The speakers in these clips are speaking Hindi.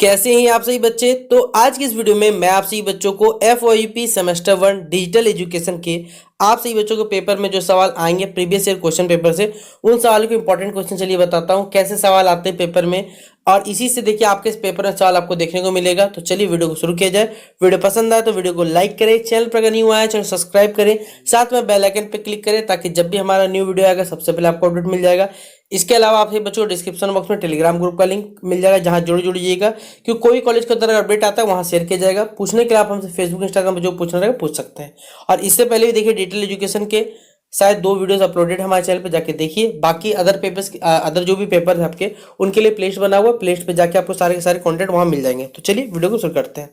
कैसे हैं आप सभी बच्चे। तो आज की इस वीडियो में मैं आप सभी बच्चों को FOUP सेमेस्टर 1 डिजिटल एजुकेशन के आप सभी बच्चों को पेपर में जो सवाल आएंगे प्रीवियस ईयर क्वेश्चन पेपर से, उन सवालों के इंपॉर्टेंट क्वेश्चन चलिए बताता हूं कैसे सवाल आते हैं पेपर में। और इसी से देखिए आपके इस पेपर में सवाल आपको देखने को मिलेगा। तो चलिए वीडियो को शुरू किया जाए। वीडियो पसंद आए तो वीडियो को लाइक करें, चैनल पर अगर न्यू आया चैनल सब्सक्राइब करें, साथ में बेल आइकन पर क्लिक करें ताकि जब भी हमारा न्यू वीडियो आएगा सबसे पहले आपको अपडेट मिल जाएगा। इसके अलावा आप सभी बच्चों को डिस्क्रिप्शन बॉक्स में टेलीग्राम ग्रुप का लिंक मिल जाएगा, जहां जुड़िएगा क्योंकि कोई कॉलेज के अंदर अपडेट आता है वहां शेयर किया जाएगा। पूछने के लिए आप हमसे फेसबुक इंस्टाग्राम पर जो पूछना रहेगा पूछ सकते हैं। और इससे पहले भी देखिए डिजिटल एजुकेशन के शायद 2 वीडियोस अपलोडेड हमारे चैनल पे, जाके देखिए। बाकी अदर पेपर्स अदर जो भी पेपर है आपके उनके लिए प्लेलिस्ट बना हुआ, प्लेलिस्ट पे जाके आपको सारे के सारे कंटेंट वहां मिल जाएंगे। तो चलिए वीडियो को शुरू करते हैं।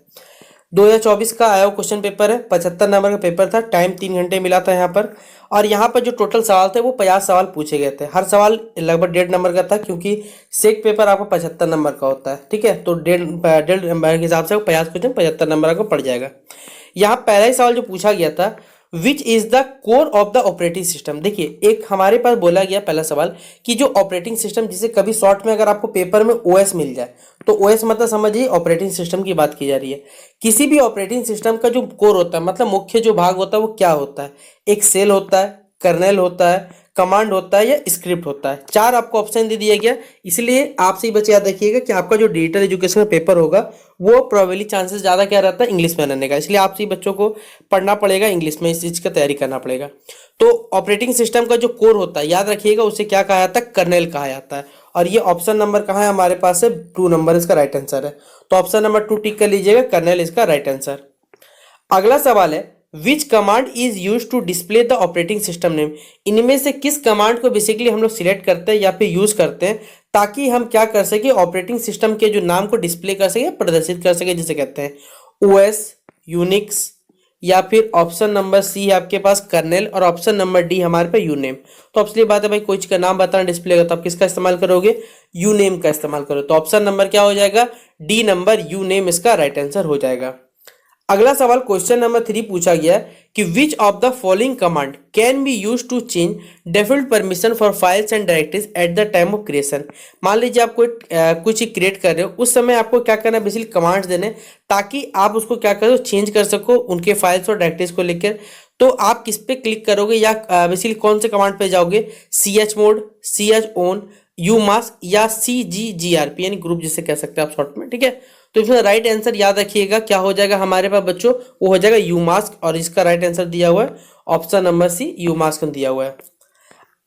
2024 का आया हुआ क्वेश्चन पेपर है, 75 नंबर का पेपर था। टाइम 3 घंटे मिला था यहाँ पर। और यहाँ पर जो टोटल सवाल थे वो 50 सवाल पूछे गए थे। हर सवाल लगभग 1.5 नंबर का था, क्योंकि सेट पेपर आपको 75 नंबर का होता है। ठीक है, तो 1.5 नंबर के हिसाब से 50 क्वेश्चन 75 नंबर का पड़ जाएगा। यहाँ पहला ही सवाल जो पूछा गया था, विच is the core of the operating system. देखिए एक हमारे पास बोला गया पहला सवाल कि जो ऑपरेटिंग सिस्टम, जिसे कभी शॉर्ट में अगर आपको पेपर में ओएस मिल जाए तो ओएस मतलब समझिए ऑपरेटिंग सिस्टम की बात की जा रही है। किसी भी ऑपरेटिंग सिस्टम का जो कोर होता है, मतलब मुख्य जो भाग होता है, वो क्या होता है? एक सेल होता है, कर्नेल होता है, कमांड होता है या स्क्रिप्ट होता है। 4 आपको ऑप्शन दे दिया गया। इसलिए आप सही बच्चे याद रखिएगा कि आपका जो डिजिटल एजुकेशन का पेपर होगा वो प्रोबेबली चांसेस ज़्यादा क्या रहता है, इंग्लिश में आने का। इसलिए आप सही बच्चों को पढ़ना पड़ेगा इंग्लिश में, इस चीज़ का तैयारी करना पड़ेगा। तो ऑपरेटिंग सिस्टम का जो कोर होता है याद रखिएगा, उसे क्या कहा जाता है? कर्नेल कहा जाता है। और ये ऑप्शन नंबर कहाँ है हमारे पास है? 2 नंबर इसका राइट आंसर है। तो ऑप्शन नंबर 2 टिक कर लीजिएगा, कर्नेल इसका राइट आंसर। अगला सवाल है, which command is use to display the operating system name. इनमें से किस कमांड को बेसिकली हम लोग सिलेक्ट करते हैं या फिर यूज करते हैं ताकि हम क्या कर सके, ऑपरेटिंग सिस्टम के जो नाम को डिस्प्ले कर सके, प्रदर्शित कर सके, जिसे कहते हैं ओएस, यूनिक्स, या फिर ऑप्शन नंबर सी है आपके पास कर्नेल, और ऑप्शन नंबर डी हमारे पे यूनेम। तो अब बात है भाई, कोई चीज का नाम बताना डिस्प्ले का, तो आप किसका इस्तेमाल करोगे? यूनेम का इस्तेमाल करो। तो ऑप्शन नंबर क्या हो जाएगा? डी नंबर, यूनेम इसका राइट आंसर हो जाएगा। अगला सवाल क्वेश्चन नंबर 3 पूछा गया कि which of the following command can be use to change default permission for files and directories at the time of creation. मान लीजिए आप कुछ क्रिएट कर रहे हो, उस समय आपको क्या करना है, बेसिकली कमांड्स देने ताकि आप उसको क्या करो, चेंज कर सको उनके फाइल्स और डायरेक्टरीज को लेकर। तो आप किस पे क्लिक करोगे या बेसिकली कौन से कमांड पे जाओगे? CH mode, CH on, UMask या CGGRP, यानी ग्रुप जिसे कह सकते हैं आप शॉर्ट में। ठीक है, तो इसमें राइट आंसर याद रखिएगा क्या हो जाएगा हमारे पास बच्चों, वो हो जाएगा UMask, और इसका राइट आंसर दिया हुआ है ऑप्शन नंबर सी, UMask दिया हुआ है।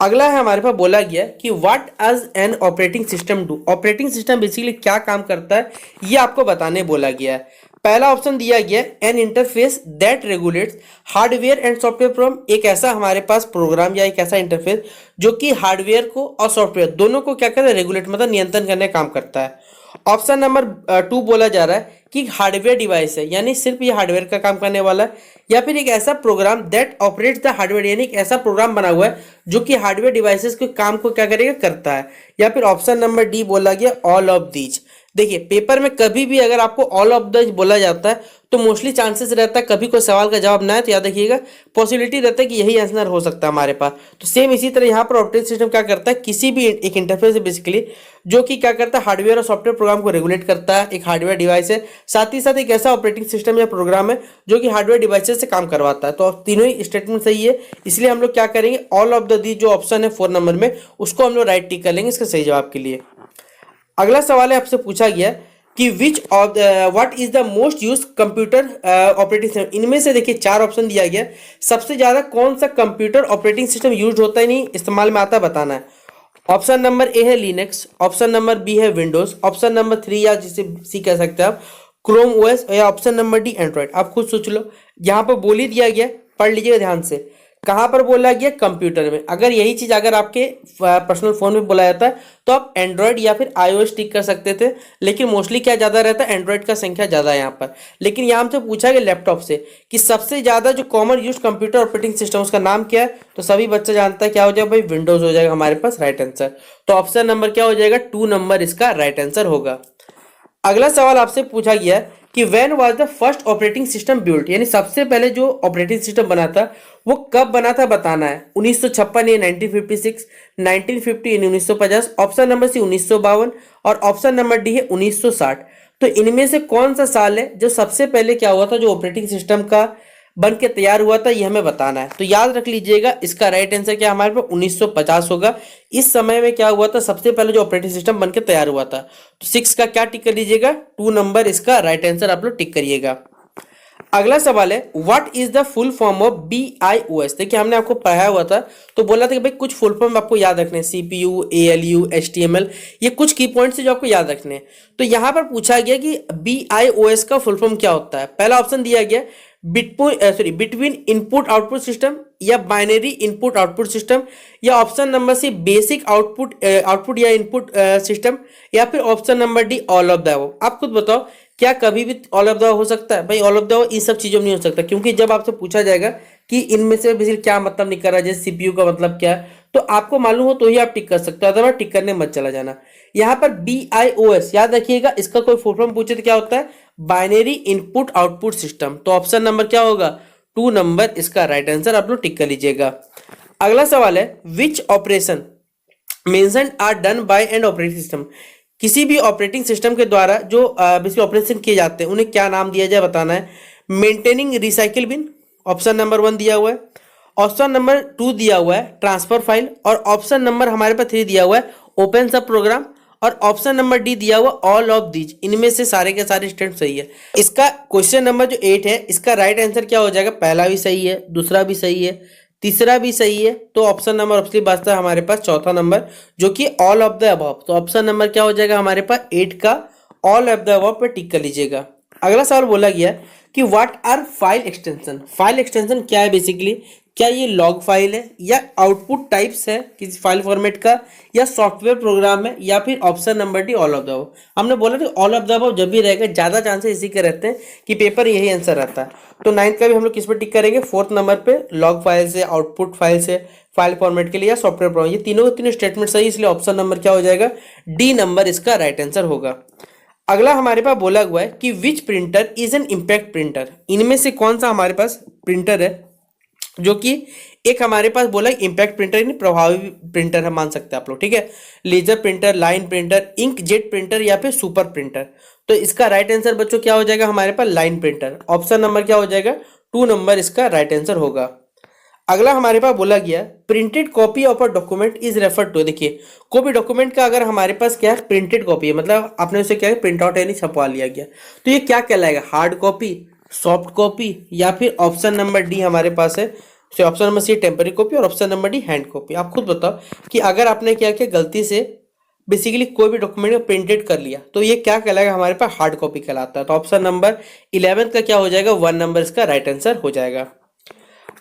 अगला है हमारे पास बोला गया कि what as an operating system do. Operating system basically क्या काम करता है ये आपको बताने बोला गया है। पहला ऑप्शन दिया गया N interface that regulates hardware and software from. एक ऐसा हमारे पास प्रोग्राम या एक ऐसा इंटरफेस जो कि हार्डवेयर को और सॉफ्टवेयर दोनों को क्या करता है, रेगुलेट मतलब नियंत्रण करने का काम करता है। ऑप्शन नंबर 2 बोला जा रहा है कि हार्डवेयर डिवाइस है, यानी सिर्फ ये हार्डवेयर का काम करने वाला है, या फिर एक ऐसा program that operates the hardware, यानी एक ऐसा प्रोग्राम बना हुआ है जो कि हार्डवेयर डिवाइसेस के काम को क्या करेगा, करता है। या फिर ऑप्शन नंबर डी बोला गया ऑल ऑफ दीज। देखिए पेपर में कभी भी अगर आपको ऑल ऑफ द बोला जाता है तो मोस्टली चांसेस रहता है कभी कोई सवाल का जवाब ना है, तो याद रखिएगा पॉसिबिलिटी रहता है कि यही आंसर हो सकता है हमारे पास। तो सेम इसी तरह यहाँ पर ऑपरेटिंग सिस्टम क्या करता है, किसी भी एक इंटरफेस है बेसिकली जो कि क्या करता है, हार्डवेयर और सॉफ्टवेयर प्रोग्राम को रेगुलेट करता है, एक हार्डवेयर डिवाइस है, साथ ही साथ एक ऐसा ऑपरेटिंग सिस्टम या प्रोग्राम है जो कि हार्डवेयर डिवाइसेस से काम करवाता है। तो तीनों ही स्टेटमेंट सही है, इसलिए हम लोग क्या करेंगे, ऑल ऑफ द दी जो ऑप्शन है 4 नंबर में, उसको हम लोग राइट टिक कर लेंगे इसका सही जवाब के लिए। अगला सवाल है आपसे पूछा गया कि which of what is the most use computer operating system. इनमें से देखिए 4 ऑप्शन दिया गया, सबसे ज्यादा कौन सा कंप्यूटर ऑपरेटिंग सिस्टम यूज होता है, नहीं इस्तेमाल में आता है, बताना है। ऑप्शन नंबर ए है लिनक्स, ऑप्शन नंबर बी है विंडोज, ऑप्शन नंबर 3 या जिसे सी कह सकते हैं आप क्रोम ओएस, या ऑप्शन नंबर डी एंड्रॉइड। आप खुद सोच लो, यहाँ पर बोल ही दिया गया, पढ़ लीजिएगा ध्यान से। कहाँ पर बोला गया, कंप्यूटर में। अगर यही चीज अगर आपके पर्सनल फोन में बोला जाता है तो आप एंड्रॉइड या फिर iOS टिक कर सकते थे, लेकिन मोस्टली क्या ज्यादा रहता है, एंड्रॉइड का संख्या ज्यादा है यहाँ पर। लेकिन यहाँ हमसे पूछा गया लैपटॉप से कि सबसे ज्यादा जो common use computer operating system उसका नाम क्या है, तो सभी बच्चा जानता है क्या हो जाएगा भाई, विंडोज हो जाएगा हमारे पास राइट आंसर। तो ऑप्शन नंबर क्या हो जाएगा, 2 नंबर इसका राइट आंसर होगा। अगला सवाल आपसे पूछा गया कि when was the first operating system built, यानी सबसे पहले जो ऑपरेटिंग सिस्टम बना था वो कब बना था, बताना है। 1956 या 1956, 1950 यानी 1950, ऑप्शन नंबर सी 1952 और ऑप्शन नंबर डी है 1960। तो इनमें से कौन सा साल है जो सबसे पहले क्या हुआ था, जो ऑपरेटिंग सिस्टम का बन के तैयार हुआ था, ये हमें बताना है। तो याद रख लीजिएगा, इसका राइट आंसर क्या हमारे पास 1950 होगा। इस समय में क्या हुआ था, सबसे पहले जो ऑपरेटिंग सिस्टम बन के तैयार हुआ था। तो 6 का क्या टिक कर लीजिएगा, 2 नंबर इसका राइट आंसर आप लोग टिक करिएगा। अगला सवाल है, what is the full form of BIOS। देखिए हमने आपको पढ़ाया हुआ था, तो बोला था कि भाई कुछ फुल फॉर्म आपको याद रखने हैं, CPU, ALU, HTML, ये कुछ की पॉइंट्स है जो आपको याद रखने हैं। तो यहां पर पूछा गया कि BIOS का फुल फॉर्म क्या होता है। पहला ऑप्शन दिया गया बिटवीन इनपुट आउटपुट सिस्टम, या बाइनरी इनपुट आउटपुट सिस्टम, या option number C basic output या इनपुट सिस्टम, या फिर option number D all of the above. आप खुद बताओ, क्या कभी भी ऑल ऑफ द अबव हो सकता है? भाई all of the above in सब चीजों में नहीं हो सकता, क्योंकि जब आपसे पूछा जाएगा कि इनमें से बेसिकली क्या मतलब निकल रहा है, जैसे CPU का मतलब क्या है, तो आपको मालूम हो तो ही आप टिक कर सकते हो, अदरवाइज टिक करने मत चला जाना। यहाँ पर BIOS याद रखिएगा, इसका कोई फुल फॉर्म पूछे तो क्या होता है, बाइनरी इनपुट आउटपुट सिस्टम। तो ऑप्शन नंबर क्या होगा, 2 नंबर इसका राइट आंसर आप लोग टिक कर लीजिएगा। अगला सवाल है, which operation mentioned are done by an operating system. किसी भी ऑपरेटिंग सिस्टम के द्वारा जो बेसिकली ऑपरेशन किए जाते हैं उन्हें क्या नाम दिया जाए, बताना है। Maintaining recycle bin, option number 1 दिया हुआ है। ऑप्शन नंबर 2 दिया हुआ है ट्रांसफर फाइल, और ऑप्शन नंबर हमारे पास 3 दिया हुआ है ओपन सब प्रोग्राम, और ऑप्शन नंबर डी दिया हुआ ऑल ऑफ दीज। इनमें से सारे के सारे स्टेटमेंट सही है। इसका क्वेश्चन नंबर जो 8 है, इसका राइट आंसर क्या हो जाएगा, पहला भी सही है, दूसरा भी सही है, तीसरा भी सही है। तो ऑप्शन नंबर ऑप्शन बचता है हमारे पास चौथा नंबर, जो कि ऑल ऑफ द अबव। तो ऑप्शन नंबर क्या हो जाएगा हमारे पास 8 का ऑल ऑफ द अबव पे टिक कर लीजिएगा। अगला सवाल बोला गया कि what are file extension. File extension क्या है बेसिकली, क्या ये लॉग फाइल है, या आउटपुट टाइप्स है किसी फाइल फॉर्मेट का, या सॉफ्टवेयर प्रोग्राम है, या फिर option number D all of the above. हमने बोला था ऑल ऑफ द अबव जब भी रहेगा, ज्यादा चांसेस इसी के रहते हैं कि पेपर यही आंसर रहता है। तो 9th का भी हम लोग किस पर टिक करेंगे, 4th नंबर पे, लॉग फाइल से, आउटपुट फाइल से, फाइल फॉर्मेट के लिए, या सॉफ्टवेयर प्रोग्राम। ये तीनों के तीनों स्टेटमेंट सही, इसलिए ऑप्शन नंबर क्या हो जाएगा, डी नंबर इसका राइट आंसर होगा। अगला हमारे पास बोला हुआ है कि विच printer is an impact printer. इनमें से कौन सा हमारे पास प्रिंटर है जो कि एक हमारे पास बोला इम्पैक्ट प्रिंटर, यानी प्रभावी प्रिंटर हम मान सकते हैं आप लोग, ठीक है। Laser printer, line printer, ink jet printer, या फिर सुपर प्रिंटर। तो इसका राइट आंसर बच्चों क्या हो जाएगा हमारे पास, लाइन प्रिंटर। ऑप्शन नंबर क्या हो जाएगा, 2 नंबर इसका राइट आंसर होगा। अगला हमारे पास बोला गया printed copy of a document is refer to. देखिए कोई भी डॉक्यूमेंट का अगर हमारे पास क्या है, प्रिंटेड कॉपी है, मतलब आपने उसे क्या है प्रिंट आउट यानी छपवा लिया गया, तो ये क्या कहलाएगा, हार्ड कॉपी, सॉफ्ट कॉपी, या फिर ऑप्शन नंबर डी हमारे पास है, option number C temporary copy, और option number D hand copy. आप खुद बताओ कि अगर आपने क्या किया, गलती से बेसिकली कोई भी डॉक्यूमेंट को प्रिंटेड कर लिया, तो ये क्या कहलाएगा हमारे पास, हार्ड कॉपी कहलाता है। तो ऑप्शन नंबर 11 का क्या हो जाएगा, 1 नंबर इसका राइट आंसर हो जाएगा।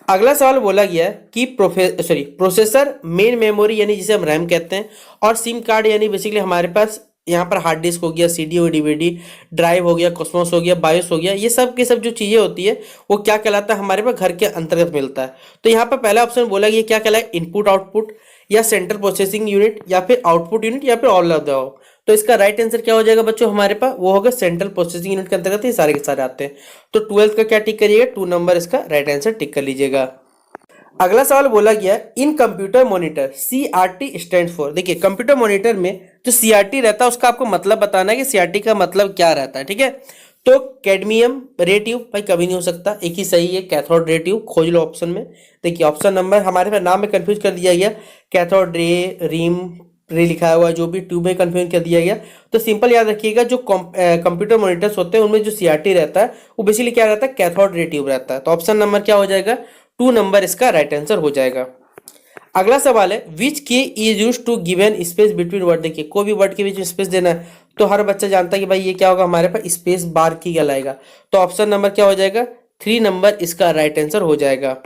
अगला सवाल बोला गया है कि प्रोसेसर, मेन मेमोरी यानी जिसे हम रैम कहते हैं, और सिम कार्ड यानी बेसिकली हमारे पास यहाँ पर हार्ड डिस्क हो गया, CD हो, DVD ड्राइव हो गया, कॉस्मोस हो गया, बायोस हो गया, ये सब की सब जो चीज़ें होती है वो क्या कहलाता है हमारे पास, घर के अंतर्गत मिलता है। तो यहाँ पर पहला ऑप्शन बोला गया क्या कहलाए, इनपुट आउटपुट, या सेंट्रल प्रोसेसिंग यूनिट, या फिर आउटपुट यूनिट, या फिर ऑल ऑफ द अबव। तो इसका राइट आंसर क्या हो जाएगा बच्चों हमारे पास, वो होगा सेंट्रल प्रोसेसिंग यूनिट के अंतर्गत ये सारे के सारे आते हैं। तो 12th का क्या टिक करिएगा, 2 नंबर इसका राइट आंसर टिक कर लीजिएगा। अगला सवाल बोला गया इन computer monitor CRT stand for. देखिए कंप्यूटर मॉनिटर में जो CRT रहता है उसका आपको मतलब बताना है कि CRT का मतलब क्या रहता है, ठीक है। तो कैडमियम रे ट्यूब, भाई कभी नहीं हो सकता, एक ही सही है, कैथोड रे ट्यूब, खोज लो ऑप्शन में। देखिए ऑप्शन नंबर हमारे पास नाम में कंफ्यूज कर दिया गया, कैथोड रे, रीम रे लिखा हुआ, जो भी ट्यूब में कंफ्यूज कर दिया गया। तो सिंपल याद रखिएगा, जो कंप्यूटर मॉनिटर्स होते हैं उनमें जो CRT रहता है वो बेसिकली क्या रहता है, कैथोड रे ट्यूब रहता है। तो ऑप्शन नंबर क्या हो जाएगा, 2 नंबर इसका राइट आंसर हो जाएगा। अगला सवाल है which key is use to given space between word. देखिए कोई भी वर्ड के बीच में स्पेस देना है तो हर बच्चा जानता है कि भाई ये क्या होगा हमारे पास, स्पेस बार की कहलाएगा। तो ऑप्शन नंबर क्या हो जाएगा, 3 नंबर इसका राइट आंसर हो जाएगा।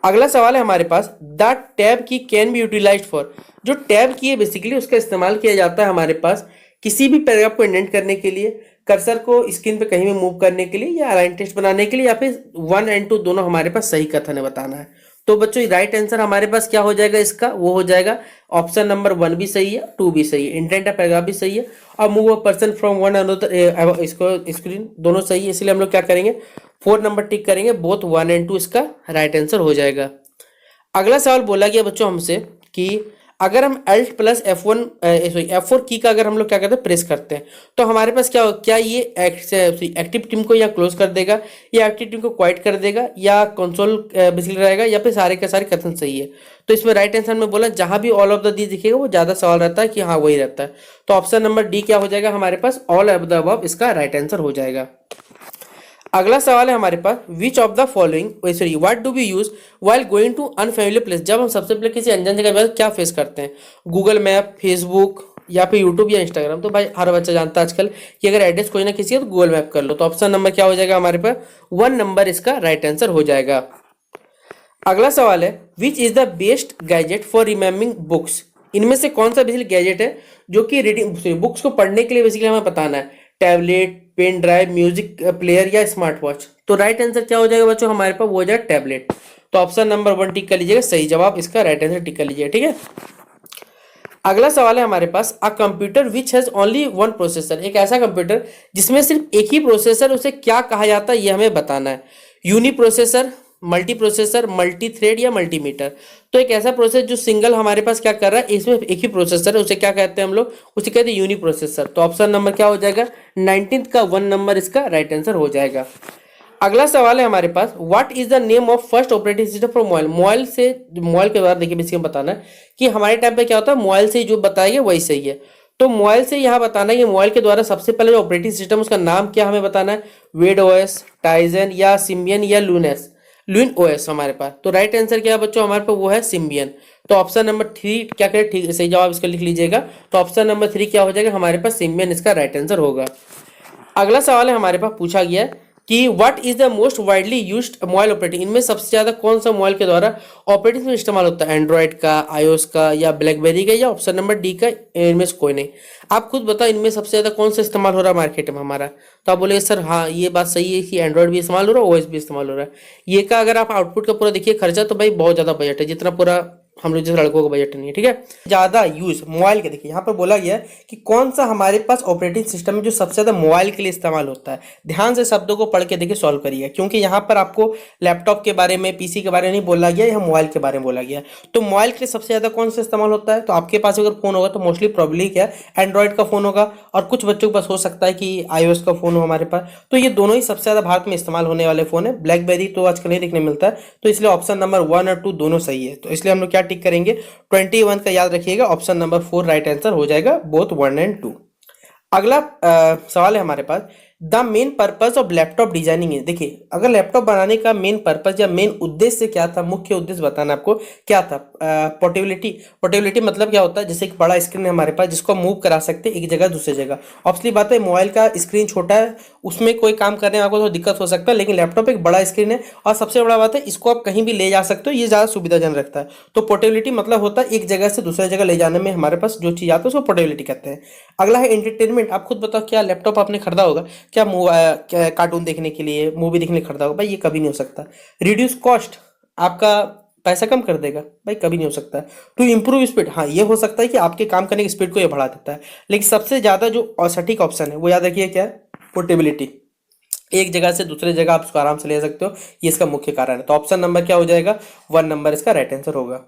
अगला सवाल है हमारे पास द टैब की कैन बी यूटिलाइज्ड फॉर। जो टैब की है बेसिकली उसका इस्तेमाल किया जाता है हमारे पास किसी भी पैराग्राफ को इंडेंट करने के लिए, कर्सर को स्क्रीन पे कहीं भी मूव करने के लिए, या अलाइन टेक्स्ट बनाने के लिए, या फिर 1 और 2 दोनों हमारे पास सही कथन है बताना है। तो बच्चों राइट आंसर हमारे पास क्या हो जाएगा इसका, वो हो जाएगा ऑप्शन नंबर 1 भी सही है, 2 भी सही है, इंटेंट पैराग्राफ भी सही है, और move a person from one another इसको स्क्रीन दोनों सही है। इसलिए हम लोग क्या करेंगे, 4 नंबर टिक करेंगे, बोथ 1 और 2 इसका राइट आंसर हो जाएगा। अगला सवाल बोला गया बच्चों हमसे कि अगर हम Alt plus F1 sorry F4 की का अगर हम लोग क्या करते हैं प्रेस करते हैं तो हमारे पास क्या ये एक्टिव टीम को या क्लोज कर देगा या एक्टिव टीम को क्वाइट कर देगा या कंसोल बेसिकली रहेगा या फिर सारे के सारे कथन सही है। तो इसमें राइट आंसर में बोला जहां भी ऑल ऑफ द दीज दिखेगा वो ज्यादा सवाल रहता है कि हाँ वही रहता है। तो ऑप्शन नंबर डी क्या हो जाएगा हमारे पास, ऑल ऑफ द अबव इसका राइट आंसर हो जाएगा। अगला सवाल है हमारे पास, which of the following sorry what do we use while going to unfamiliar place. जब हम सबसे पहले किसी अनजान जगह पर क्या फेस करते हैं, गूगल मैप, फेसबुक या फिर यूट्यूब या इंस्टाग्राम। तो भाई हर बच्चा जानता है आजकल कि अगर एड्रेस खोजना किसी है तो गूगल मैप कर लो। तो ऑप्शन नंबर क्या हो जाएगा हमारे पास, 1 नंबर इसका राइट आंसर हो जाएगा। अगला सवाल है, which is the best gadget for remembering books. इनमें से कौन सा बेसिकली गैजेट है जो कि रीडिंग बुक्स को पढ़ने के लिए बेसिकली हमें बताना है, tablet, pen drive, music player या स्मार्ट वॉच। तो राइट आंसर क्या हो जाएगा बच्चों हमारे पास, वो हो जाएगा टैबलेट। तो ऑप्शन नंबर 1 टिक कर लीजिएगा, सही जवाब इसका राइट आंसर टिक कर लीजिएगा, ठीक है। अगला सवाल है हमारे पास, a computer which has only one processor. एक ऐसा कंप्यूटर जिसमें सिर्फ एक ही प्रोसेसर, उसे क्या कहा जाता है ये हमें बताना है, uni processor, multi processor, multi thread या मल्टीमीटर। तो एक ऐसा प्रोसेसर जो सिंगल हमारे पास क्या कर रहा है, इसमें एक ही प्रोसेसर है, उसे क्या कहते हैं हम लोग, उसे कहते हैं यूनी प्रोसेसर। तो ऑप्शन नंबर क्या हो जाएगा, 19 का 1 नंबर इसका राइट आंसर हो जाएगा। अगला सवाल है हमारे पास, what is the name of first operating system for mobile. Mobile के द्वारा देखिए बेसिकली बताना है कि हमारे टाइम पे क्या होता है, मोबाइल से ही जो बताएंगे वही सही है। तो मोबाइल से यहाँ बताना है कि मोबाइल के द्वारा सबसे पहले जो ऑपरेटिंग सिस्टम उसका नाम क्या हमें बताना है, वेड ओएस, टाइजन या सिम्बियन या लुइन ओएस हमारे पास। तो राइट आंसर क्या है बच्चों हमारे पास, वो है सिम्बियन। तो ऑप्शन नंबर 3 क्या करें, ठीक सही जवाब इसका लिख लीजिएगा। तो ऑप्शन नंबर 3 क्या हो जाएगा हमारे पास, सिम्बियन इसका राइट आंसर होगा। अगला सवाल है हमारे पास, पूछा गया है कि what is the most widely used mobile operating. इनमें सबसे ज्यादा कौन सा मोबाइल के द्वारा ऑपरेटिंग में इस्तेमाल होता है, एंड्रॉइड का, आईओएस का या ब्लैकबेरी का या ऑप्शन नंबर डी का, इनमें से कोई नहीं। आप खुद बताओ इनमें सबसे ज्यादा कौन सा इस्तेमाल हो रहा है मार्केट में हमारा। तो आप बोले सर हाँ ये बात सही है कि एंड्रॉइड भी इस्तेमाल हो रहा है, ओएस भी इस्तेमाल हो रहा है। ये का अगर आप आउटपुट का पूरा देखिए खर्चा, तो भाई बहुत ज्यादा बजट है, जितना पूरा हम लोग जैसे लड़कों का बजट नहीं है, ठीक है। ज्यादा यूज मोबाइल के, देखिए यहाँ पर बोला गया है कि कौन सा हमारे पास ऑपरेटिंग सिस्टम है जो सबसे ज्यादा मोबाइल के लिए इस्तेमाल होता है। ध्यान से शब्दों को पढ़ के देखिए सॉल्व करिए, क्योंकि यहाँ पर आपको लैपटॉप के बारे में, पीसी के बारे में नहीं बोला गया, यहाँ मोबाइल के बारे में बोला गया। तो मोबाइल के लिए सबसे ज्यादा कौन सा इस्तेमाल होता है, तो आपके पास अगर फोन होगा तो मोस्टली प्रॉब्ली क्या है, एंड्रॉइड का फोन होगा, और कुछ बच्चों के पास हो सकता है कि आईओएस का फोन हो हमारे पास। तो ये दोनों ही सबसे ज्यादा भारत में इस्तेमाल होने वाले फोन है। ब्लैकबेरी तो आजकल नहीं देखने मिलता है, तो इसलिए ऑप्शन नंबर 1 और 2 दोनों सही है। तो इसलिए हम लोग क्या टिक करेंगे, 21 का याद रखिएगा, ऑप्शन नंबर 4 राइट आंसर हो जाएगा, बोथ 1 एंड 2। अगला सवाल है हमारे पास, the main purpose of laptop designing है। देखिए अगर लैपटॉप बनाने का मेन पर्पज या मेन उद्देश्य क्या था, मुख्य उद्देश्य बताना आपको क्या था, पोर्टेबिलिटी। पोर्टेबिलिटी मतलब क्या होता है, जैसे एक बड़ा स्क्रीन है हमारे पास जिसको मूव करा सकते हैं एक जगह दूसरी जगह। ऑब्वियसली बात है मोबाइल का स्क्रीन छोटा है, उसमें कोई काम करने में आपको थोड़ा दिक्कत हो सकता है, लेकिन लैपटॉप एक बड़ा स्क्रीन है और सबसे बड़ा बात है इसको आप कहीं भी ले जा सकते हो, ये ज़्यादा सुविधाजनक रखता है। तो पोर्टेबिलिटी मतलब होता है एक जगह से दूसरी जगह ले जाने में हमारे पास जो चीज़ आता है उसको पोर्टेबिलिटी कहते हैं। अगला है एंटरटेनमेंट। आप खुद बताओ क्या लैपटॉप आपने खरीदा होगा क्या कार्टून देखने के लिए, मूवी देखने के लिए खरीदा होगा, भाई ये कभी नहीं हो सकता। रिड्यूस कॉस्ट, आपका पैसा कम कर देगा, भाई कभी नहीं हो सकता। टू इंप्रूव स्पीड, हाँ ये हो सकता है कि आपके काम करने की स्पीड को ये बढ़ा देता है, लेकिन सबसे ज़्यादा जो सटीक ऑप्शन है वो याद रखिए क्या है, पोर्टेबिलिटी। एक जगह से दूसरे जगह आप उसको आराम से ले सकते हो, ये इसका मुख्य कारण है। तो ऑप्शन नंबर क्या हो जाएगा, 1 नंबर इसका राइट आंसर होगा।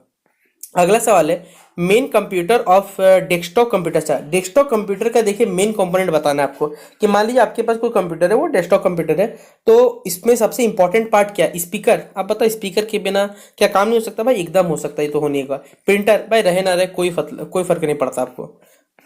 अगला सवाल है, main computer of desktop computer. अच्छा डेस्कटॉप कंप्यूटर का देखिए मेन कंपोनेंट बताना है आपको, कि मान लीजिए आपके पास कोई कंप्यूटर है वो डेस्कटॉप कंप्यूटर है, तो इसमें सबसे इंपॉर्टेंट पार्ट क्या है, स्पीकर। आप बताओ स्पीकर के बिना क्या काम नहीं हो सकता, भाई एकदम हो सकता है, ये तो होने का। प्रिंटर, भाई रहे ना रहे कोई फर्क नहीं पड़ता आपको।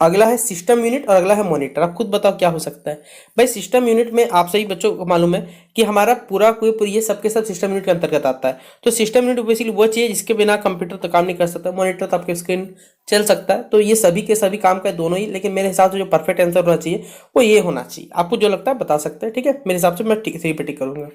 अगला है सिस्टम यूनिट और अगला है मॉनिटर। आप खुद बताओ क्या हो सकता है, भाई सिस्टम यूनिट में आप सही बच्चों को मालूम है कि हमारा पूरा कोई ये सबके सब सिस्टम यूनिट के अंतर्गत आता है। तो सिस्टम यूनिट बेसिकली वो चीज़ जिसके बिना कंप्यूटर तो काम नहीं कर सकता, मॉनिटर तो आपके स्क्रीन चल सकता है। तो ये सभी के सभी काम का दोनों ही, लेकिन मेरे हिसाब से जो परफेक्ट आंसर होना चाहिए वो ये होना चाहिए। आपको जो लगता है बता सकते हैं, ठीक है, मेरे हिसाब से मैं सही पे टिक करूंगा।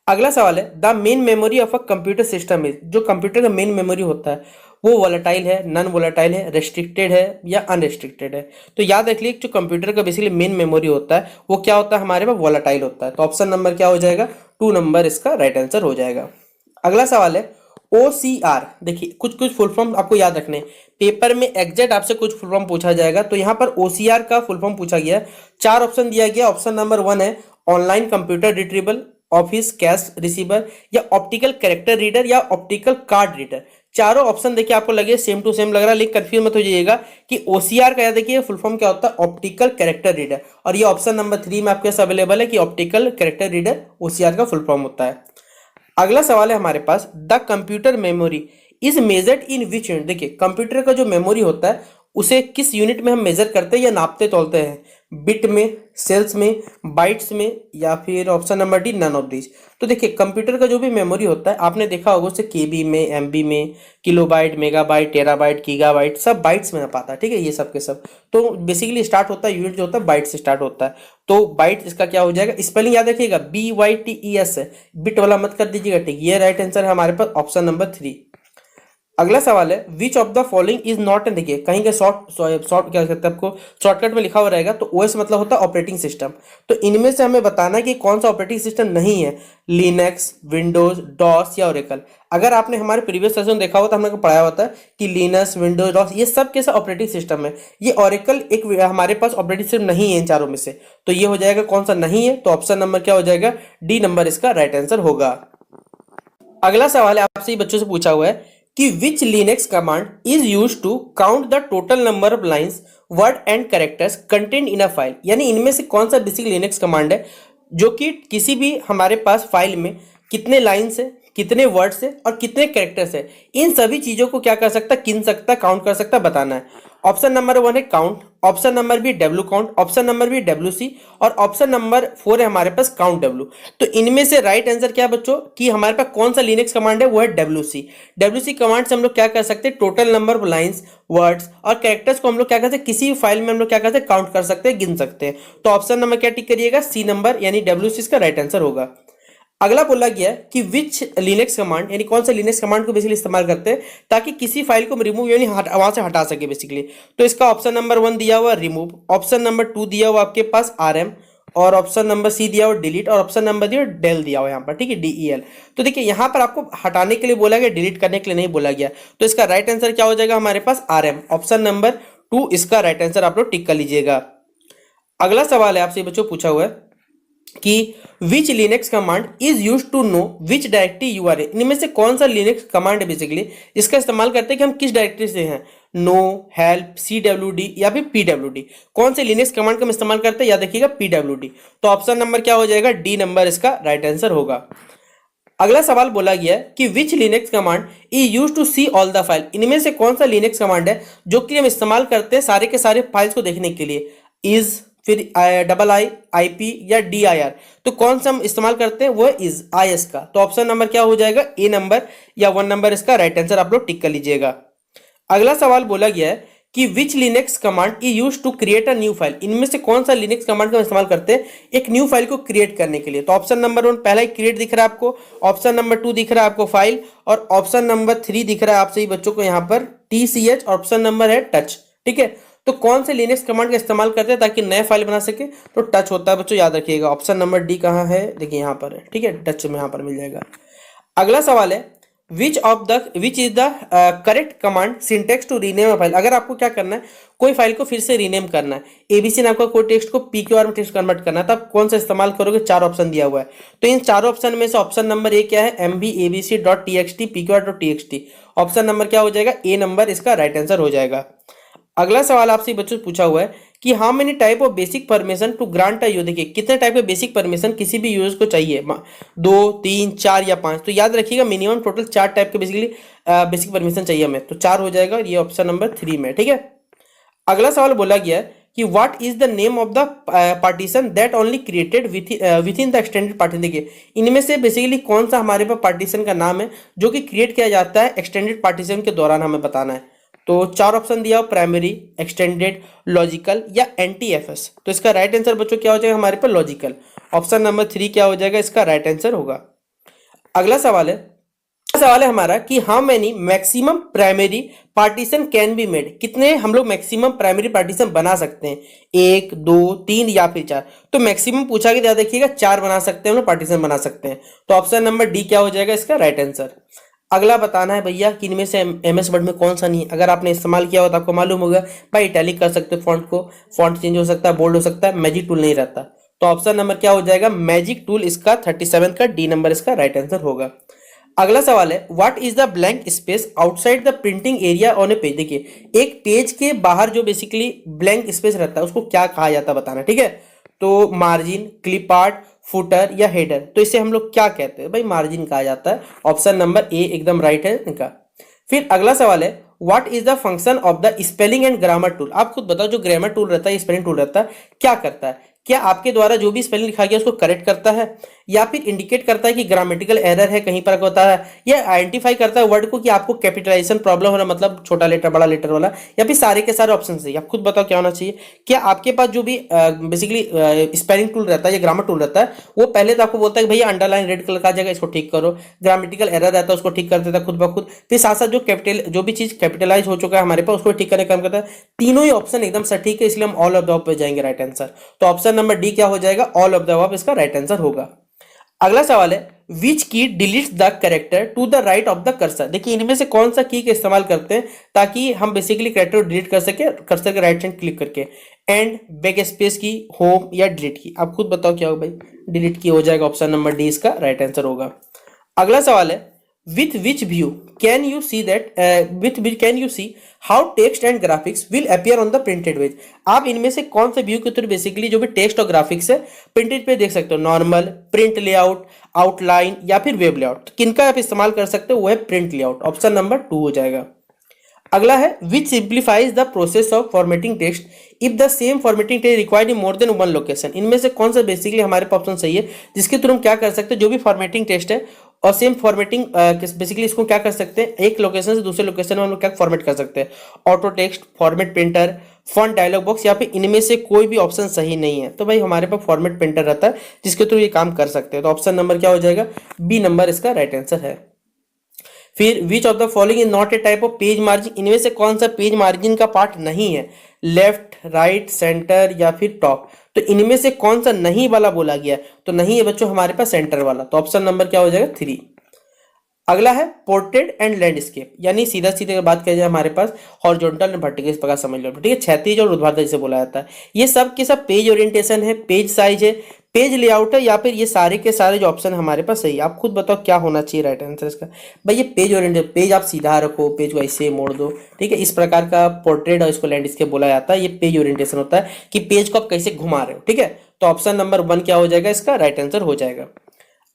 अगला सवाल है, the main memory of a computer system is. जो कंप्यूटर का मेन मेमोरी होता है वो वोलेटाइल है, नॉन वोलेटाइल है, रेस्ट्रिक्टेड है या अनरेस्ट्रिक्टेड है। तो याद रख लीजिए जो कंप्यूटर का बेसिकली मेन मेमोरी होता है वो क्या होता है हमारे पास, वोलेटाइल होता है। तो ऑप्शन नंबर क्या हो जाएगा, 2 नंबर इसका राइट आंसर हो जाएगा। अगला सवाल है OCR। देखिए कुछ कुछ फुल फॉर्म आपको याद रखने, पेपर में एग्जैक्ट आपसे कुछ फुल फॉर्म पूछा जाएगा। तो यहाँ पर OCR का फुल फॉर्म पूछा गया है, 4 ऑप्शन दिया गया। ऑप्शन नंबर 1 है online computer retrieval, office cash receiver या ऑप्टिकल कैरेक्टर रीडर या ऑप्टिकल कार्ड रीडर। चारों ऑप्शन देखिए आपको लगे सेम टू सेम लग रहा है, लेकिन कंफ्यूज मत हो जाइएगा कि ओसीआर का याद देखिए फुल फॉर्म क्या होता है, ऑप्टिकल कैरेक्टर रीडर, और ये ऑप्शन नंबर 3 में आपके पास अवेलेबल है कि ऑप्टिकल कैरेक्टर रीडर ओसीआर का फुल फॉर्म होता है। अगला सवाल है हमारे पास, the computer memory is measured in which unit. देखिए कंप्यूटर का जो मेमोरी होता है उसे किस यूनिट में हम मेजर करते हैं या नापते तोलते हैं, बिट में, सेल्स में, बाइट्स में, या फिर option number D none of this. तो देखिए कंप्यूटर का जो भी मेमोरी होता है आपने देखा होगा उसे केबी में, एमबी में, किलोबाइट, मेगाबाइट, टेराबाइट, गीगाबाइट, सब बाइट्स में पाता है, ठीक है, ये सब के सब। तो बेसिकली स्टार्ट होता है यूनिट जो होता है बाइट से स्टार्ट होता है, तो बाइट इसका क्या हो जाएगा, स्पेलिंग याद रखिएगा BYTES है, बिट वाला मत कर दीजिएगा, ठीक। ये राइट आंसर है हमारे पास ऑप्शन नंबर 3। अगला सवाल है, विच of the following is not an, देखिए कहीं का शॉर्ट क्या कहते हैं आपको शॉर्टकट में लिखा हुआ रहेगा, तो ओएस मतलब होता है ऑपरेटिंग सिस्टम, तो इनमें से हमें बताना है कि कौन सा ऑपरेटिंग सिस्टम नहीं है, लिनक्स, विंडोज, डॉस या ओरेकल। अगर आपने हमारे प्रीवियस सेशन देखा हुआ तो हमने पढ़ाया होता है कि लिनक्स, विंडोज, डॉस ये सब कैसा ऑपरेटिंग सिस्टम है, ये ओरेकल एक हमारे पास ऑपरेटिंग सिस्टम नहीं है इन चारों में से, तो ये हो जाएगा कौन सा नहीं है, तो ऑप्शन नंबर क्या हो जाएगा, डी नंबर इसका राइट आंसर होगा। अगला सवाल है आपसे बच्चों से पूछा हुआ है कि which Linux command is use to count the total number of lines, word and characters content in a file. यानी इनमें से कौन सा बेसिक लिनक्स कमांड है जो कि किसी भी हमारे पास फाइल में कितने लाइन्स है, कितने वर्ड्स है और कितने कैरेक्टर्स है, इन सभी चीजों को क्या कर सकता है, गिन सकता है, काउंट कर सकता है, बताना है। ऑप्शन नंबर 1 है count, option number B W count, option number B WC और ऑप्शन नंबर 4 है हमारे पास काउंट W। तो इनमें से राइट आंसर क्या है बच्चों कि हमारे पास कौन सा लिनक्स कमांड है, वो है WC। WC कमांड से हम लोग क्या कर सकते हैं, total number of lines, words और कैरेक्टर्स को हम लोग क्या करते हैं, किसी भी फाइल में हम लोग क्या करते हैं, काउंट कर सकते हैं, गिन सकते हैं। तो ऑप्शन नंबर क्या टिक करिएगा, सी नंबर यानी WC इसका राइट आंसर होगा। अगला बोला गया कि विच लिनक्स कमांड यानी कौन सा लिनक्स कमांड को बेसिकली इस्तेमाल करते हैं ताकि किसी फाइल को रिमूव यानी वहां से हटा सके बेसिकली। तो इसका ऑप्शन नंबर 1 दिया हुआ रिमूव, ऑप्शन नंबर 2 दिया हुआ आपके पास RM, और ऑप्शन नंबर सी दिया हुआ डिलीट, और ऑप्शन नंबर दिया डेल दिया हुआ यहाँ पर, ठीक है, DEL। तो देखिए यहाँ पर आपको हटाने के लिए बोला गया, डिलीट करने के लिए नहीं बोला गया, तो इसका राइट आंसर क्या हो जाएगा हमारे पास RM, ऑप्शन नंबर 2 इसका राइट आंसर आप लोग टिक कर लीजिएगा। अगला सवाल है आपसे बच्चों पूछा हुआ है कि which Linux command is use to know which directory you are. इनमें से कौन सा लिनक्स कमांड है बेसिकली इसका इस्तेमाल करते हैं कि हम किस डायरेक्टरी से हैं, नो, हेल्प, CWD या फिर PWD। कौन से लिनक्स कमांड का हम इस्तेमाल करते हैं, याद रखिएगा PWD। तो ऑप्शन नंबर क्या हो जाएगा, डी नंबर इसका राइट आंसर होगा। अगला सवाल बोला गया है कि which Linux command is use to see all the file. इनमें से कौन सा लिनक्स कमांड है जो कि हम इस्तेमाल करते हैं सारे के सारे फाइल्स को देखने के लिए, इज, फिर IIIP या DIR। तो कौन सा हम इस्तेमाल करते हैं, वो इज IS का। तो ऑप्शन नंबर क्या हो जाएगा, ए नंबर या 1 नंबर इसका राइट आंसर आप लोग टिक कर लीजिएगा। अगला सवाल बोला गया है कि which Linux command is use to create a new file. इनमें से कौन सा लिनक्स कमांड का इस्तेमाल करते हैं एक न्यू फाइल को क्रिएट करने के लिए। तो ऑप्शन नंबर 1 पहला ही क्रिएट दिख रहा है आपको, ऑप्शन नंबर 2 दिख रहा है आपको फाइल, और ऑप्शन नंबर 3 दिख रहा है आपसे ही बच्चों को यहाँ पर TCH, ऑप्शन नंबर है टच, ठीक है। तो कौन से लिनक्स कमांड का इस्तेमाल करते हैं ताकि नए फाइल बना सके, तो टच होता है बच्चों, याद रखिएगा। ऑप्शन नंबर डी कहाँ है, देखिए यहाँ पर है, ठीक है, टच में यहाँ पर मिल जाएगा। अगला सवाल है which is the correct command syntax to rename a file. अगर आपको क्या करना है, कोई फाइल को फिर से रीनेम करना है, ABC नाम का कोई टेक्स्ट को PQR में टेक्स्ट कन्वर्ट करना है, तो आप कौन सा इस्तेमाल करोगे, 4 ऑप्शन दिया हुआ है। तो इन चारों ऑप्शन में से ऑप्शन नंबर ए क्या है, mbabc.txt pqr.txt। ऑप्शन नंबर क्या हो जाएगा, ए नंबर इसका राइट आंसर हो जाएगा। अगला सवाल आपसे बच्चों पूछा हुआ है कि how many type of basic permission to grant a user. देखिए कितने टाइप के बेसिक परमिशन किसी भी यूजर को चाहिए, 2, 3, 4 या 5। तो याद रखिएगा मिनिमम टोटल 4 टाइप के बेसिकली बेसिक परमिशन चाहिए हमें, तो 4 हो जाएगा, ये ऑप्शन नंबर 3 में, ठीक है। अगला सवाल बोला गया है कि what is the name of the partition that only created with in the extended partition. देखिए इनमें से बेसिकली कौन सा हमारे पास पार्टीशन का नाम है जो कि क्रिएट किया जाता है एक्सटेंडेड पार्टीशन के दौरान, हमें बताना है। तो 4 ऑप्शन दिया, प्राइमरी, एक्सटेंडेड, लॉजिकल या NTFS। तो इसका राइट आंसर बच्चों क्या हो जाएगा हमारे पास, लॉजिकल। ऑप्शन नंबर 3 क्या हो जाएगा, इसका राइट आंसर होगा। अगला सवाल है हमारा कि how many maximum primary partition can be made. कितने हम लोग मैक्सिमम प्राइमरी पार्टीशन बना सकते हैं, 1, 2, 3 या फिर 4। तो मैक्सिमम पूछा गया, देखिएगा 4 बना सकते हैं हम लोग, पार्टीशन बना सकते हैं। तो ऑप्शन नंबर डी क्या हो जाएगा इसका राइट आंसर। अगला बताना है भैया कि इनमें से MS वर्ड में कौन सा नहीं है। अगर आपने इस्तेमाल किया हो तो आपको मालूम होगा भाई, इटैलिक कर सकते हो फॉन्ट को, फॉन्ट चेंज हो सकता है, बोल्ड हो सकता है, मैजिक टूल नहीं रहता। तो ऑप्शन नंबर क्या हो जाएगा, मैजिक टूल इसका 37 का डी नंबर इसका राइट आंसर होगा। अगला सवाल है what is the blank space outside the printing area on A page. देखिए एक पेज के बाहर जो बेसिकली ब्लैंक स्पेस रहता है उसको क्या कहा जाता है बताना, ठीक है। तो मार्जिन, क्लिप आर्ट, फुटर या हेडर, तो इसे हम लोग क्या कहते हैं भाई, मार्जिन कहा जाता है। ऑप्शन नंबर ए एकदम राइट है इनका। फिर अगला सवाल है what is the function of the spelling and grammar tool. आप खुद बताओ जो ग्रामर टूल रहता है, स्पेलिंग टूल रहता है, क्या करता है। क्या आपके द्वारा जो भी स्पेलिंग लिखा गया उसको करेक्ट करता है, या फिर इंडिकेट करता है कि ग्रामेटिकल एरर है कहीं पर होता है, या आइडेंटिफाई करता है वर्ड को कि आपको कैपिटलाइजेशन प्रॉब्लम हो रहा है, मतलब छोटा लेटर बड़ा लेटर वाला, या फिर सारे के सारे ऑप्शन से। आप खुद बताओ क्या होना चाहिए। क्या आपके पास जो भी बेसिकली स्पेलिंग टूल रहता है या ग्रामर टूल रहता है वो पहले तो आपको बोलता है कि भैया अंडरलाइन रेड कलर का जगह इसको ठीक करो, ग्रामेटिकल एरर रहता है उसको ठीक कर देता है खुद ब खुद, फिर साथ साथ जो कैपिटल जो भी चीज कैपिटलाइज हो चुका है हमारे पास उसको ठीक करने का काम करता है। तीनों ही ऑप्शन एकदम सटीक है, इसलिए हम ऑल ऑफ द अबव पे जाएंगे राइट आंसर। तो ऑप्शन नंबर डी क्या हो जाएगा, ऑल ऑफ द अबव इसका राइट आंसर होगा। अगला सवाल है which key deletes the character to the right of the cursor. देखिए इनमें से कौन सा की का इस्तेमाल करते हैं ताकि हम बेसिकली कैरेक्टर को डिलीट कर सके, कर्सर के राइट हैंड क्लिक करके। एंड, बैक स्पेस की, होम या डिलीट की। आप खुद बताओ क्या होगा भाई, डिलीट की हो जाएगा। ऑप्शन नंबर डी इसका राइट आंसर होगा। अगला सवाल है with which view can you see that with which can you see how text and graphics will appear on the printed page। आप इनमें से कौन से व्यू के थ्रू बेसिकली जो भी टेक्स्ट और ग्राफिक्स है प्रिंटेड पे देख सकते हो। नॉर्मल, प्रिंट लेआउट, आउटलाइन या फिर वेब लेआउट। किनका आप इस्तेमाल कर सकते हो, वो है प्रिंट लेआउट। ऑप्शन नंबर 2 हो जाएगा। अगला है which simplifies the process of formatting text if the same formatting text required in more than one location. इनमें से कौन सा बेसिकली हमारे पास ऑप्शन सही है जिसके थ्रू हम क्या कर सकते हैं, जो भी फॉर्मेटिंग टेक्स्ट है और सेम फॉर्मेटिंग बेसिकली इसको क्या कर सकते हैं, एक लोकेशन से दूसरे लोकेशन में हम लोग क्या फॉर्मेट कर सकते हैं। Auto text, format printer, font dialog box, या फिर इनमें से कोई भी ऑप्शन सही नहीं है। तो भाई हमारे पास फॉर्मेट प्रिंटर रहता है जिसके थ्रू ये काम कर सकते हैं। तो ऑप्शन नंबर क्या हो जाएगा, बी नंबर इसका राइट आंसर है। फिर विच of the following is not a type of page margin. इनमें से कौन सा पेज मार्जिन का पार्ट नहीं है, लेफ्ट, राइट, सेंटर या फिर टॉप। तो इनमें से कौन सा नहीं वाला बोला गया, तो नहीं है बच्चों हमारे पास सेंटर वाला। तो ऑप्शन नंबर क्या हो जाएगा, 3। अगला है पोर्ट्रेट एंड लैंडस्केप, यानी सीधा सीधे बात करें हमारे पास हॉरिजॉन्टल एंड वर्टिकल, इस प्रकार समझ लो, ठीक है। क्षैतिज और ऊर्ध्वाधर जिसे बोला जाता है। ये सब के सब पेज ओरिएंटेशन है, पेज साइज है, पेज लेआउट है, या फिर ये सारे के सारे जो ऑप्शन हमारे पास सही है। आप खुद बताओ क्या होना चाहिए राइट आंसर इसका। भाई ये पेज ओरिएंटेड, पेज आप सीधा रखो, पेज को ऐसे मोड़ दो, ठीक है। इस प्रकार का पोर्ट्रेट और इसको लैंडस्केप बोला जाता है। ये पेज ओरिएंटेशन होता है कि पेज को आप कैसे घुमा रहे हो, ठीक है। तो ऑप्शन नंबर 1 क्या हो जाएगा, इसका राइट आंसर हो जाएगा।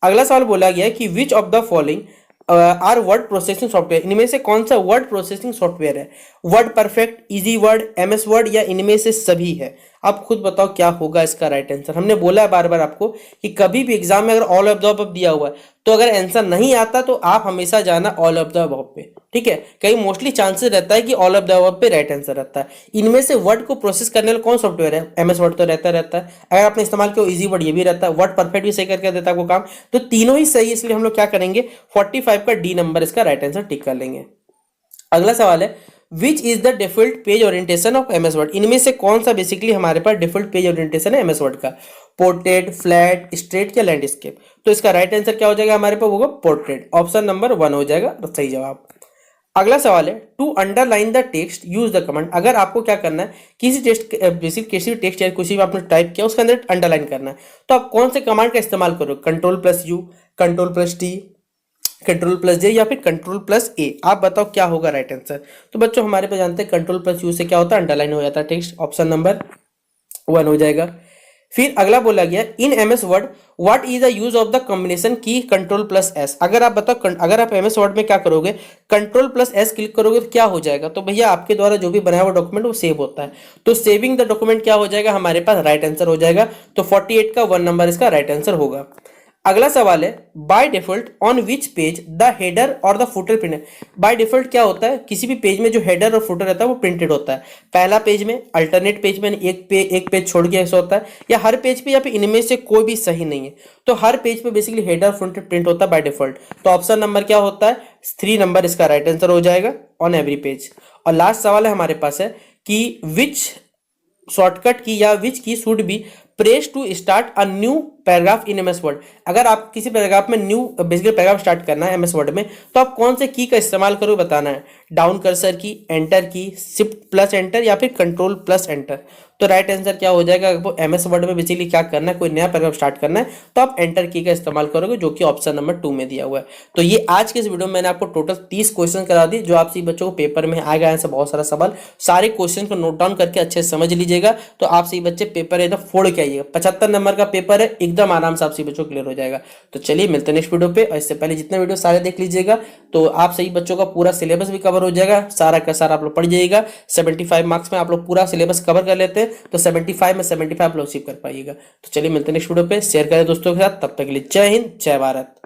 अगला सवाल बोला गया है कि which of the following are word processing software. इनमें से कौन सा वर्ड प्रोसेसिंग सॉफ्टवेयर है, word perfect, easy word, MS word या इनमें से सभी है। आप खुद बताओ क्या होगा इसका राइट आंसर। हमने बोला है बार बार आपको कि कभी भी एग्जाम में अगर ऑल ऑफ द अबव दिया हुआ है तो अगर आंसर नहीं आता तो आप हमेशा जाना ऑल ऑफ द अबव पे, ठीक है। कहीं मोस्टली चांसेस रहता है कि ऑल ऑफ द अबव पे राइट आंसर रहता है। इनमें से वर्ड को प्रोसेस करने वाला कौन सॉफ्टवेयर है, एमएस वर्ड तो रहता है। अगर आपने इस्तेमाल किया इजी वर्ड, ये भी रहता है। वर्ड परफेक्ट भी सही करके देता है आपको काम। तो तीनों ही सही है, इसलिए हम लोग क्या करेंगे, 45 का डी नंबर इसका राइट आंसर टिक कर लेंगे। अगला सवाल है which is the default page orientation of MS word. इनमें से कौन सा बेसिकली हमारे पास डिफॉल्ट पेज ओरिएंटेशन है एमएस वर्ड का, पोर्ट्रेट, फ्लैट, स्ट्रेट या लैंडस्केप। तो इसका राइट आंसर क्या हो जाएगा हमारे पास, होगा पोर्ट्रेट। ऑप्शन नंबर 1 हो जाएगा सही जवाब। अगला सवाल है to underline the text use the command. अगर आपको क्या करना है, किसी टेक्स्ट बेसिक किसी भी टेक्स्ट या किसी भी आपने टाइप किया उसके अंदर अंडरलाइन करना है, तो आप कौन से कमांड का इस्तेमाल करो, कंट्रोल+U, कंट्रोल+T, कंट्रोल+J या फिर कंट्रोल+A। आप बताओ क्या होगा राइट आंसर। तो बच्चों हमारे पास जानते हैं कंट्रोल+U से क्या होता है, अंडरलाइन हो जाता है टेक्स्ट। ऑप्शन नंबर 1 हो जाएगा। फिर अगला बोला गया इन MS word what is the use of the combination की कंट्रोल+S। अगर आप बताओ, अगर आप एमएस वर्ड में क्या करोगे, कंट्रोल+S क्लिक करोगे तो क्या हो जाएगा, तो भैया आपके द्वारा जो भी बनाया हुआ डॉक्यूमेंट वो सेव होता है। तो सेविंग द डॉक्यूमेंट क्या हो जाएगा हमारे पास, राइट आंसर हो जाएगा। तो 48 का 1 नंबर इसका राइट आंसर होगा। अगला सवाल है by default on which page the header और the footer print. By default क्या होता है, किसी भी पेज में जो हेडर और फुटर रहता है वो प्रिंटेड होता है। पहला पेज में, अल्टरनेट पेज में एक पेज छोड़ के ऐसा होता है, या हर पेज पे, या फिर इनमें से कोई भी सही नहीं है। तो हर पेज पे बेसिकली हेडर फुटर प्रिंट होता है बाय डिफॉल्ट। तो ऑप्शन नंबर क्या होता है, 3 नंबर इसका राइट आंसर हो जाएगा ऑन एवरी पेज। और लास्ट सवाल है हमारे पास है कि विच शॉर्टकट की या which key should be press to start a new paragraph in MS word. अगर आप किसी पैराग्राफ में न्यू बेसिकली पैराग्राफ स्टार्ट करना है एमएस वर्ड में, तो आप कौन से की का इस्तेमाल करोगे बताना है। डाउन कर्सर की, एंटर की, शिफ्ट प्लस एंटर या फिर कंट्रोल प्लस एंटर। तो राइट आंसर क्या हो जाएगा, आपको एमएस वर्ड में बेसिकली क्या करना है, कोई नया पैराग्राफ स्टार्ट करना है तो आप एंटर की का इस्तेमाल करोगे, जो कि ऑप्शन नंबर 2 में दिया हुआ है। तो ये आज के इस वीडियो में मैंने आपको टोटल 30 क्वेश्चन करा दी, जो आपसे बच्चों को पेपर में आएगा। ऐसा बहुत सारा सवाल, सारे क्वेश्चन को नोट डाउन करके अच्छे से समझ लीजिएगा, तो आपसे बच्चे पेपर एकदम फोड़ के आइएगा। 75 नंबर का पेपर है, एकदम आराम से आपसे बच्चों क्लियर हो जाएगा। तो चलिए मिलते हैं नेक्स्ट वीडियो पे, और इससे पहले जितने वीडियो सारे देख लीजिएगा, तो आप सही बच्चों का पूरा सिलेबस भी कवर हो जाएगा। सारा का सारा आप लोग पढ़ जाइएगा। 75 मार्क्स में आप लोग पूरा सिलेबस कवर कर लेते हैं, तो 75 में 75 आप लोग अचीव कर पाइएगा। तो चलिए मिलते हैं नेक्स्ट वीडियो पे, शेयर करें दोस्तों के साथ। तब तक के लिए जय हिंद, जय भारत।